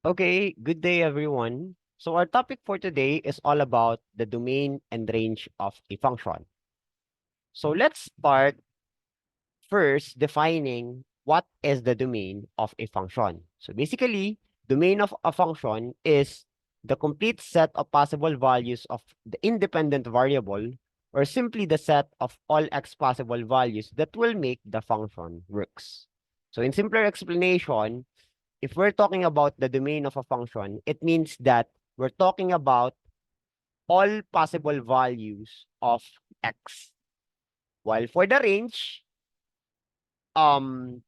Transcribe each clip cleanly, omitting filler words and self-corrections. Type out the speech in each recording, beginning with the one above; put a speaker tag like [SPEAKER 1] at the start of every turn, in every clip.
[SPEAKER 1] Okay, good day everyone. So our topic for today is all about the domain and range of a function. So let's start first defining what is the domain of a function. So basically, domain of a function is the complete set of possible values of the independent variable or simply the set of all x possible values that will make the function works. So in simpler explanation, if we're talking about the domain of a function, it means that we're talking about all possible values of x. While for the range,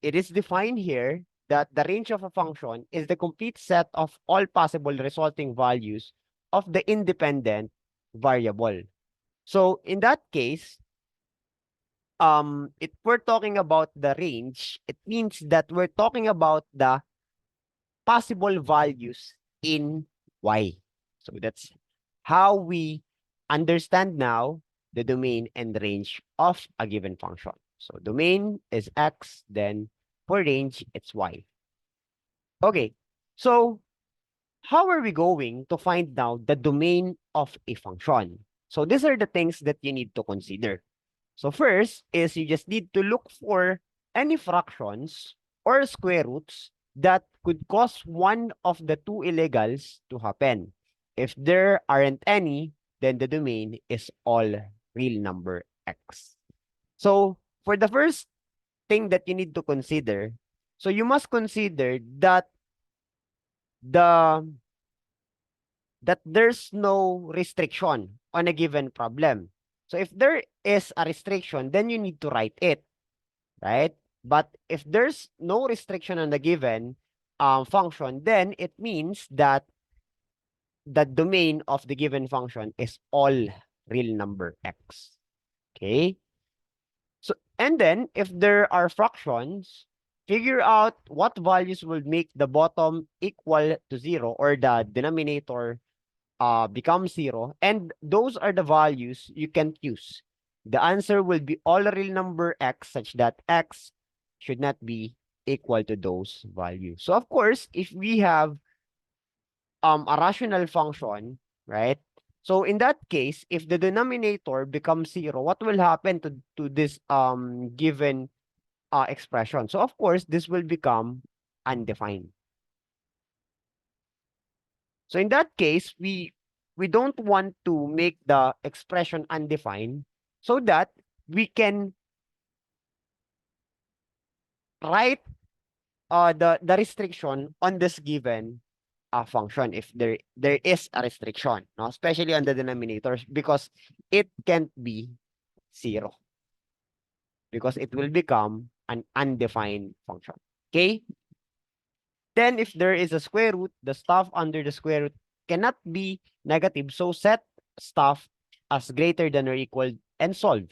[SPEAKER 1] it is defined here that the range of a function is the complete set of all possible resulting values of the independent variable. So in that case, if we're talking about the range, it means that we're talking about the possible values in y. So that's how we understand now the domain and range of a given function. So domain is x, then for range, it's y. Okay, so how are we going to find now the domain of a function? So these are the things that you need to consider. So first is you just need to look for any fractions or square roots that could cause one of the two illegals to happen. If there aren't any, then the domain is all real number x. So for the first thing that you need to consider, so you must consider that the there's no restriction on a given problem. So if there is a restriction, then you need to write it, right? But if there's no restriction on the given function, then it means that the domain of the given function is all real number x. Okay? So, and then if there are fractions, figure out what values will make the bottom equal to 0 or the denominator become 0. And those are the values you can use. The answer will be all real number x such that x should not be equal to those values. So of course, if we have a rational function, right? So in that case, if the denominator becomes 0, what will happen to this given expression? So of course, this will become undefined. So in that case, we don't want to make the expression undefined so that we can write the restriction on this given function if there is a restriction, no? Especially on the denominators because it can't be 0 because it will become an undefined function. Okay? Then if there is a square root, the stuff under the square root cannot be negative. So set stuff as greater than or equal and solve.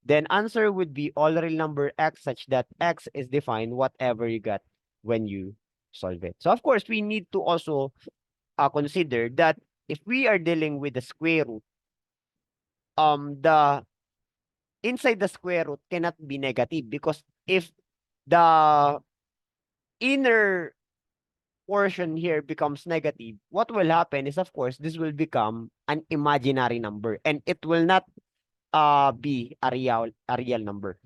[SPEAKER 1] Then answer would be all real number x such that x is defined whatever you got when you solve it. So of course, we need to also consider that if we are dealing with the square root, the inside the square root cannot be negative because if the inner portion here becomes negative, what will happen is, of course, this will become an imaginary number and it will not be a real number.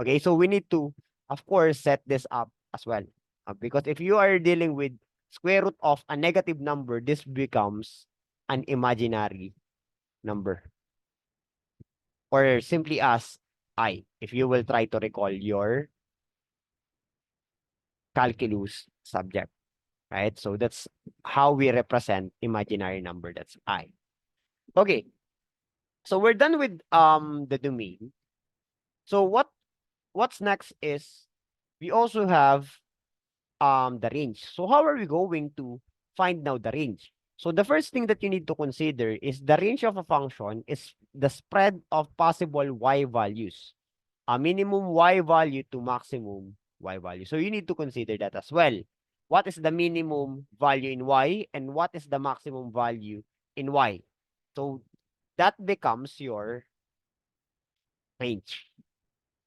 [SPEAKER 1] Okay, so we need to, of course, set this up as well. Because if you are dealing with square root of a negative number, this becomes an imaginary number. Or simply as I, if you will try to recall your calculus subject. Right? So that's how we represent imaginary number. That's I. Okay. So we're done with the domain. So what's next is we also have the range. So how are we going to find now the range? So the first thing that you need to consider is the range of a function is the spread of possible y values. A minimum y value to maximum y value. So you need to consider that as well. What is the minimum value in y and what is the maximum value in y? So that becomes your range.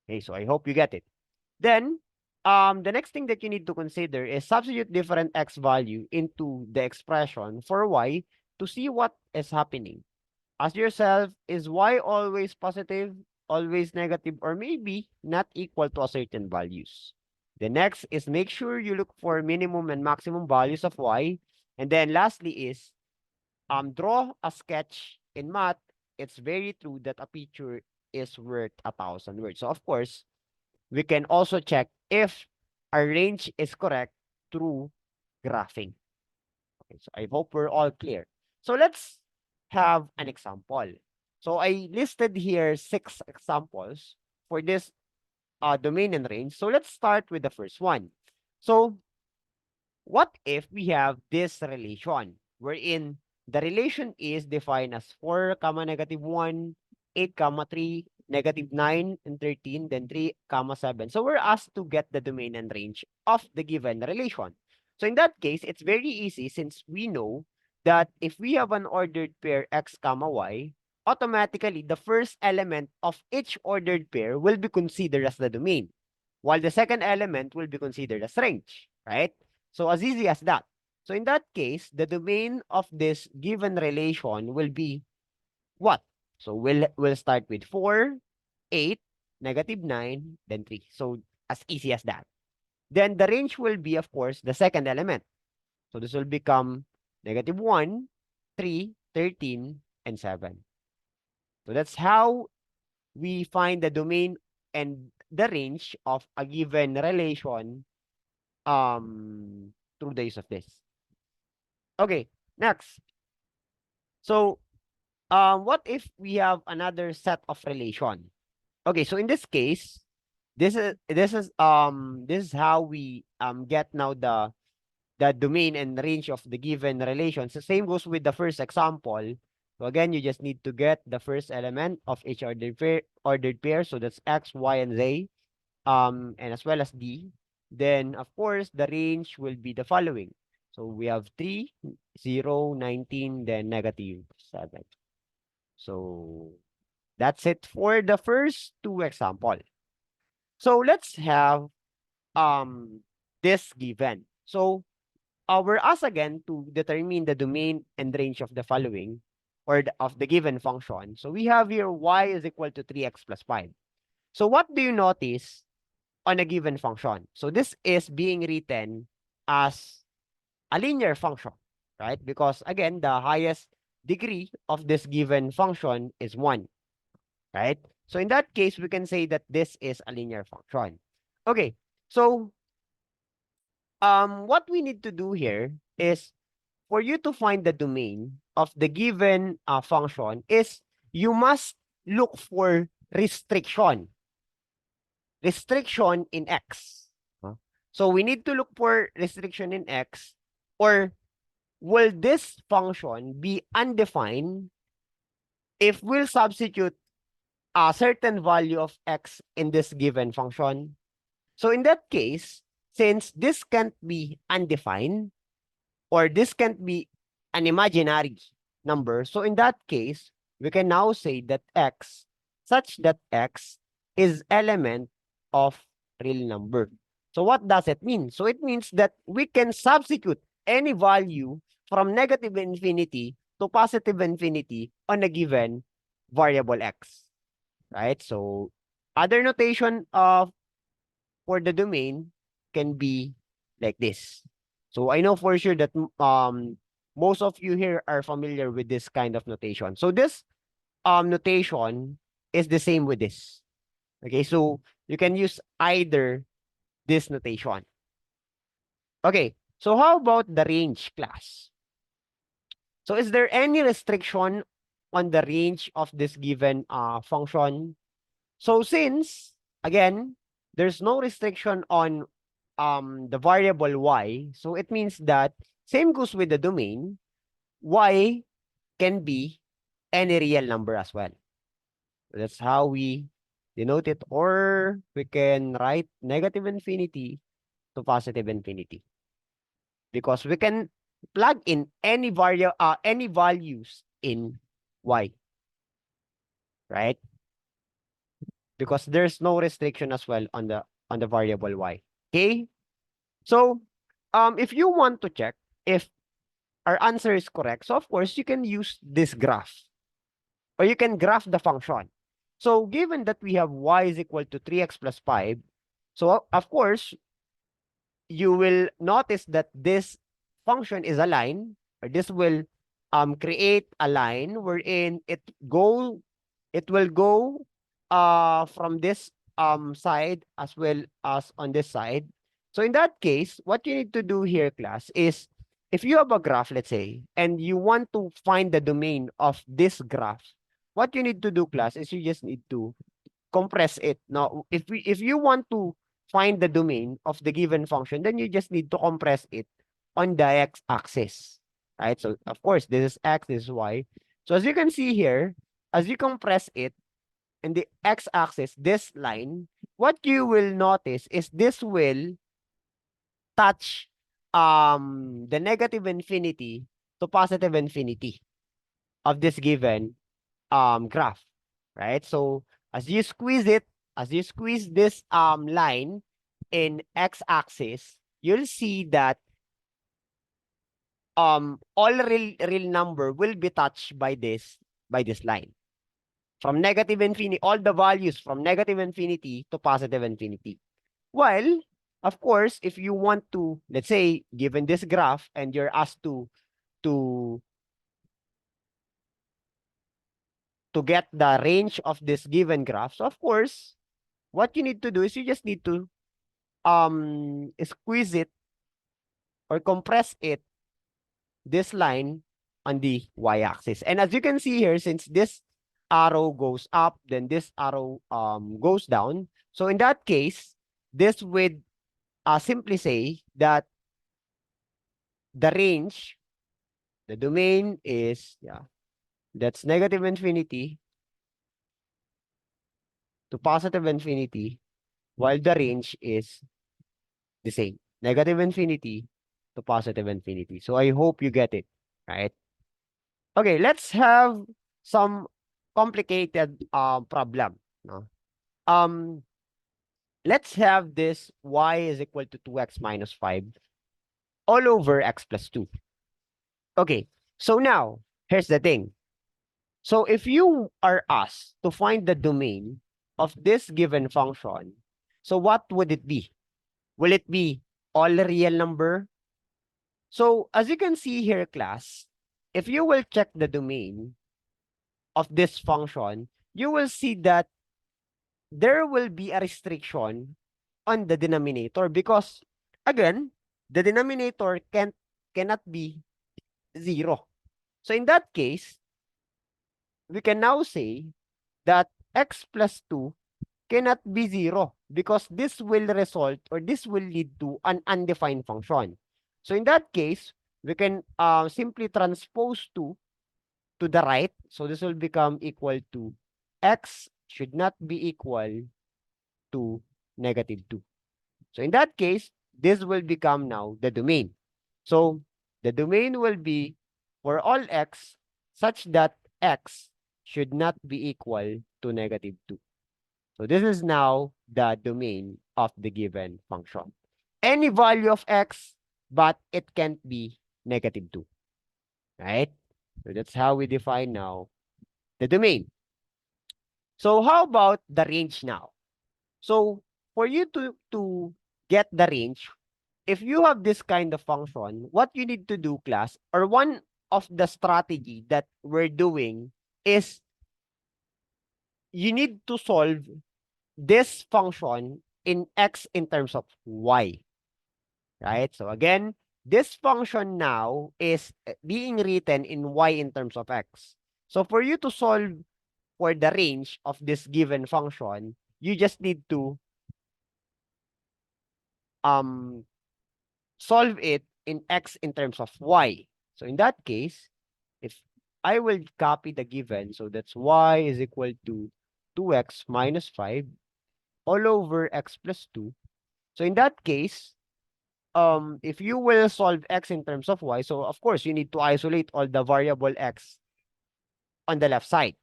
[SPEAKER 1] Okay, so I hope you get it. Then the next thing that you need to consider is substitute different x value into the expression for y to see what is happening. Ask yourself, is y always positive, always negative, or maybe not equal to a certain values? The next is make sure you look for minimum and maximum values of y. And then lastly is draw a sketch in math. It's very true that a picture is worth 1,000 words. So of course, we can also check if our range is correct through graphing. Okay, so I hope we're all clear. So let's have an example. So I listed here 6 examples for this domain and range. So let's start with the first one. So what if we have this relation wherein the relation is defined as 4, -1, 8, 3, -9, and 13, then 3, 7. So we're asked to get the domain and range of the given relation. So in that case, it's very easy since we know that if we have an ordered pair x, y, automatically the first element of each ordered pair will be considered as the domain, while the second element will be considered as range, right? So as easy as that. So in that case, the domain of this given relation will be what? So we'll start with 4, 8, -9, then 3. So as easy as that. Then the range will be, of course, the second element. So this will become -1, 3, 13, and 7. So that's how we find the domain and the range of a given relation through the use of this. Okay, next. So what if we have another set of relation? Okay, so in this case, this is how we get now the domain and range of the given relations. The same goes with the first example. So again, you just need to get the first element of each ordered pair. So that's x, y, and z, and as well as d. Then of course the range will be the following. So we have 3, 0, 19, then -7. So that's it for the first two example. So let's have this given. So we're asked again to determine the domain and range of the following or of the given function. So we have here y is equal to 3x plus 5. So what do you notice on a given function? So this is being written as a linear function, right? Because again, the highest degree of this given function is 1, right? So in that case, we can say that this is a linear function. Okay, so what we need to do here is for you to find the domain of the given function is you must look for restriction in x. So we need to look for restriction in x, or will this function be undefined if we'll substitute a certain value of x in this given function? So in that case, since this can't be undefined, or this can't be an imaginary number, so in that case, we can now say that x, such that x is element of real number. So what does it mean? So it means that we can substitute any value from -infinity to +infinity on a given variable x, right? So other notation of for the domain can be like this. So I know for sure that most of you here are familiar with this kind of notation. So this notation is the same with this. Okay, so you can use either this notation. Okay, so how about the range class? So is there any restriction on the range of this given function? So since again there's no restriction on the variable y, so it means that same goes with the domain, y can be any real number as well. That's how we denote it, or we can write -infinity to +infinity, because we can plug in any any values in y, right? Because there's no restriction as well on the variable y. Okay? So, if you want to check if our answer is correct, so of course, you can use this graph or you can graph the function. So, given that we have y is equal to 3x plus 5, so of course, you will notice that this function is a line, or this will create a line wherein it will go from this side as well as on this side. So in that case, what you need to do here, class, is if you have a graph, let's say, and you want to find the domain of this graph, what you need to do, class, is you just need to compress it. Now, if you want to find the domain of the given function, then you just need to compress it on the x-axis, right? So, of course, this is x, this is y. So, as you can see here, as you compress it in the x-axis, this line, what you will notice is this will touch the negative infinity to positive infinity of this given graph, right? So as you squeeze it, as you squeeze this line in x-axis, you'll see that all real number will be touched by this line. From negative infinity, all the values from negative infinity to positive infinity. While, of course, if you want to, let's say, given this graph and you're asked to get the range of this given graph, so of course, what you need to do is you just need to squeeze it or compress it, this line on the y-axis. And as you can see here, since this arrow goes up, then this arrow goes down. So in that case, this would simply say that the range, the domain is, that's negative infinity to positive infinity, while the range is the same, negative infinity to positive infinity. So I hope you get it, right? Okay, let's have some complicated problem. No? Um, let's have this y is equal to 2x minus 5 all over x plus 2. Okay, so now, here's the thing. So if you are asked to find the domain of this given function, so what would it be? Will it be all real number? So as you can see here, class, if you will check the domain of this function, you will see that there will be a restriction on the denominator because, again, the denominator cannot be 0. So in that case, we can now say that x plus 2 cannot be 0 because this will result or this will lead to an undefined function. So in that case, we can simply transpose 2 to the right. So this will become equal to x should not be equal to negative 2. So in that case, this will become now the domain. So the domain will be for all x such that x should not be equal to negative 2. So this is now the domain of the given function. Any value of x, but it can't be negative 2, right? So that's how we define now the domain. So how about the range now? So for you to get the range, if you have this kind of function, what you need to do, class, or one of the strategy that we're doing is you need to solve this function in x in terms of y, right? So again, this function now is being written in y in terms of x. So for you to solve for the range of this given function, you just need to um solve it in x in terms of y. So in that case, if I will copy the given, so that's y is equal to 2x minus 5 all over x plus 2. So in that case, if you will solve x in terms of y, so of course you need to isolate all the variable x on the left side,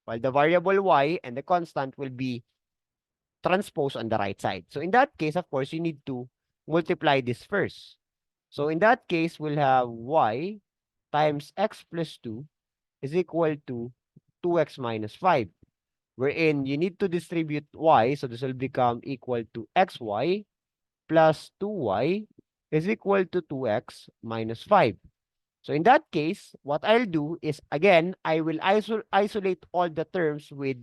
[SPEAKER 1] while the variable y and the constant will be transpose on the right side. So in that case, of course, you need to multiply this first. So in that case, we'll have y times x plus 2 is equal to 2x minus 5, wherein you need to distribute y, so this will become equal to xy plus 2y is equal to 2x minus 5. So in that case, what I'll do is, again, I will isolate all the terms with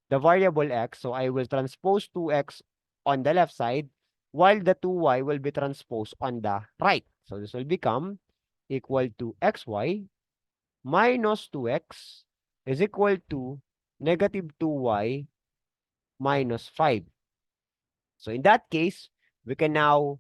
[SPEAKER 1] the variable x. So I will transpose 2x on the left side, while the 2y will be transposed on the right. So this will become equal to xy minus 2x is equal to negative 2y minus 5. So in that case, we can now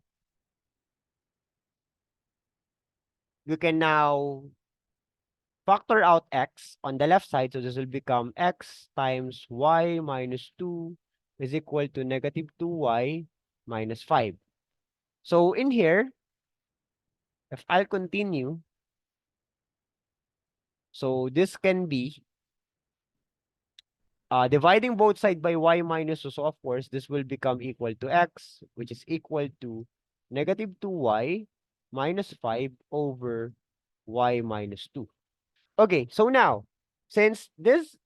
[SPEAKER 1] factor out x on the left side. So this will become x times y minus 2 is equal to negative 2y minus 5. So in here, if I'll continue, so this can be dividing both sides by y minus 2. So of course, this will become equal to x, which is equal to negative 2y minus 5 over y minus 2. Okay, so now, since this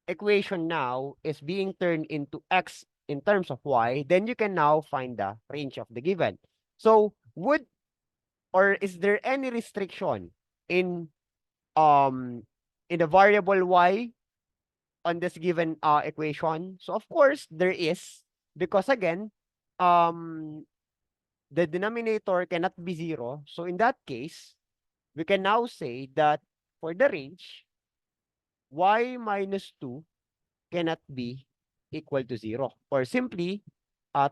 [SPEAKER 1] equation now is being turned into x in terms of y, then you can now find the range of the given. So is there any restriction in in the variable y on this given equation? So of course there is, because again, the denominator cannot be 0. So in that case, we can now say that for the range, y minus 2 cannot be equal to 0. Or simply,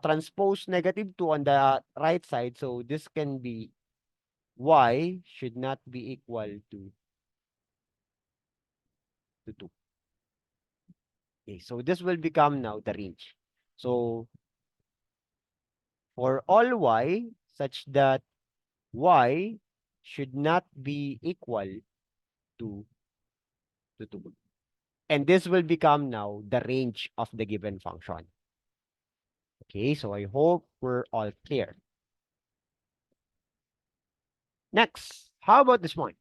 [SPEAKER 1] transpose negative 2 on the right side. So this can be y should not be equal to 2. Okay, so this will become now the range. So for all y such that y should not be equal to 2. And this will become now the range of the given function. Okay, so I hope we're all clear. Next, how about this one?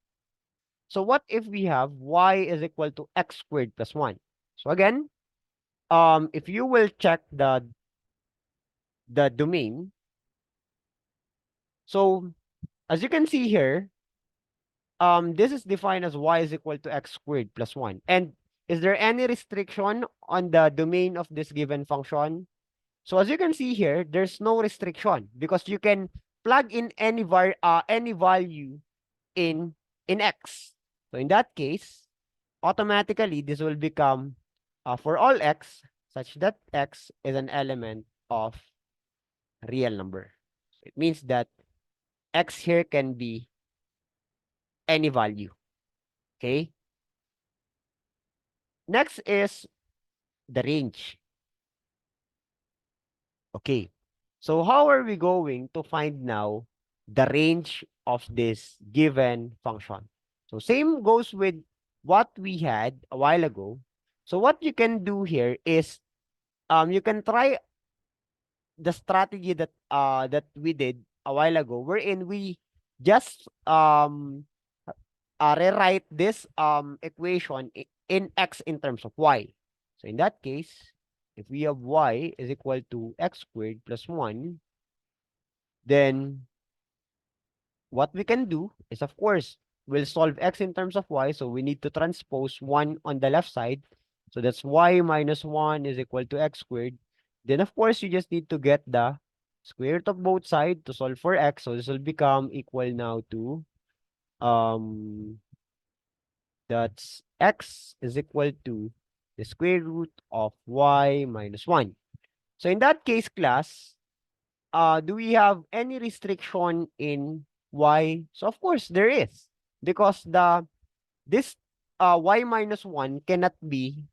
[SPEAKER 1] So what if we have y is equal to x squared plus 1? So again, if you will check the domain, so as you can see here, this is defined as y is equal to x squared plus 1. And is there any restriction on the domain of this given function? So as you can see here, there's no restriction because you can plug in any value in x. So in that case, automatically this will become for all x such that x is an element of real number. So it means that x here can be any value. Okay. Next is the range. Okay. So how are we going to find now the range of this given function? So same goes with what we had a while ago. So what you can do here is you can try the strategy that we did a while ago, wherein we just rewrite this equation in x in terms of y. So in that case, if we have y is equal to x squared plus 1, then what we can do is, of course, we'll solve x in terms of y. So we need to transpose 1 on the left side. So that's y minus 1 is equal to x squared. Then, of course, you just need to get the square root of both sides to solve for x. So this will become equal now to, that's x is equal to the square root of y minus 1. So in that case, class, do we have any restriction in y? So of course there is, because this y minus 1 cannot be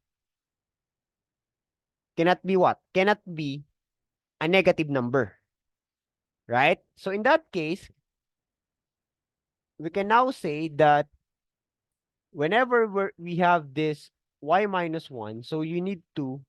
[SPEAKER 1] what? Cannot be a negative number, right? So in that case, we can now say that whenever we have this y minus 1, so you need to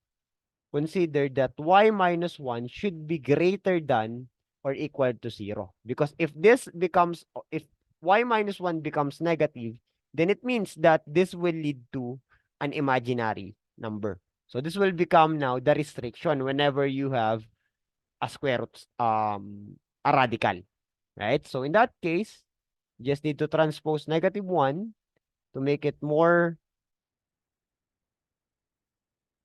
[SPEAKER 1] consider that y minus 1 should be greater than or equal to 0. Because if if y minus 1 becomes negative, then it means that this will lead to an imaginary number. So this will become now the restriction whenever you have a square root, a radical, right? So in that case, you just need to transpose -1 to make it more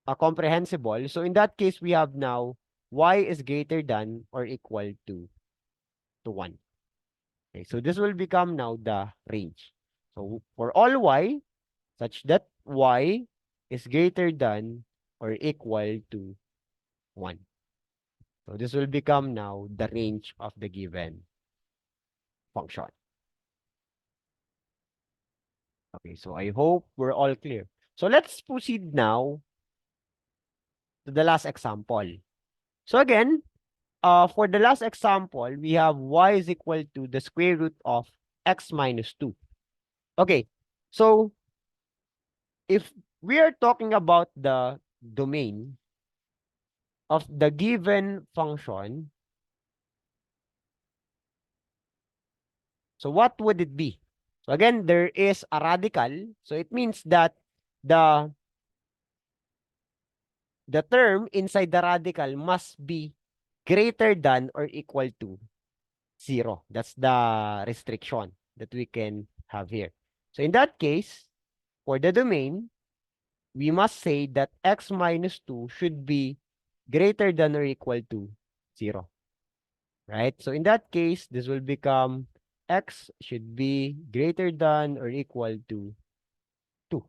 [SPEAKER 1] comprehensible. So in that case, we have now y is greater than or equal to 1. Okay, so this will become now the range. So for all y, such that y is greater than or equal to 1. So this will become now the range of the given function. Okay, so I hope we're all clear. So let's proceed now to the last example. So again, for the last example, we have y is equal to the square root of x minus 2. Okay, so if we are talking about the domain of the given function, so what would it be? So again, there is a radical. So it means that the the term inside the radical must be greater than or equal to 0. That's the restriction that we can have here. So in that case, for the domain, we must say that x minus 2 should be greater than or equal to 0. Right? So in that case, this will become x should be greater than or equal to 2.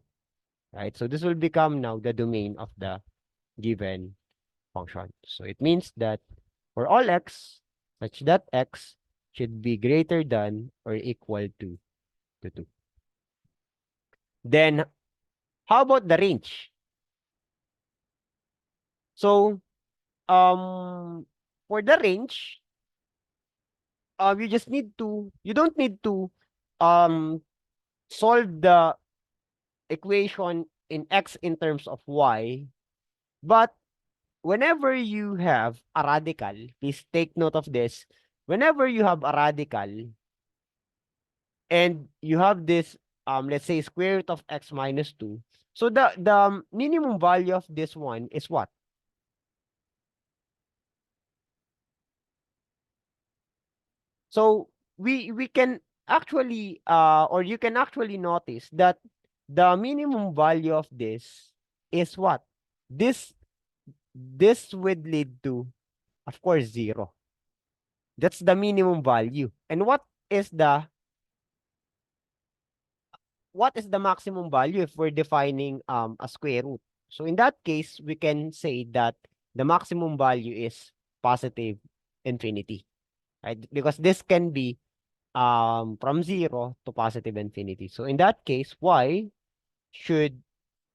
[SPEAKER 1] Right? So this will become now the domain of the given function. So it means that for all x, such that x should be greater than or equal to 2. Then, how about the range? So, for the range, you don't need to um solve the equation in x in terms of y, but whenever you have a radical, please take note of this. Whenever you have a radical and you have this, let's say square root of x minus 2, so the minimum value of this one is what? So we can actually or you can actually notice that the minimum value of this is what? This this would lead to, of course, 0. That's the minimum value. And what is the maximum value if we're defining a square root? So in that case, we can say that the maximum value is positive infinity, right? Because this can be from 0 to positive infinity. So in that case, y should,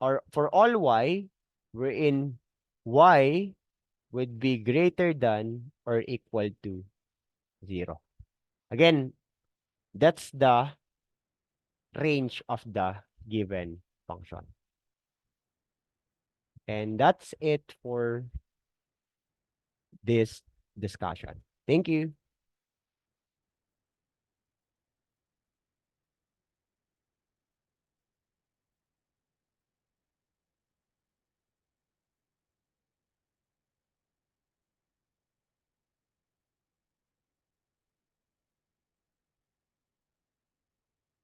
[SPEAKER 1] or for all y, wherein y would be greater than or equal to 0. Again, that's the range of the given function. And that's it for this discussion. Thank you.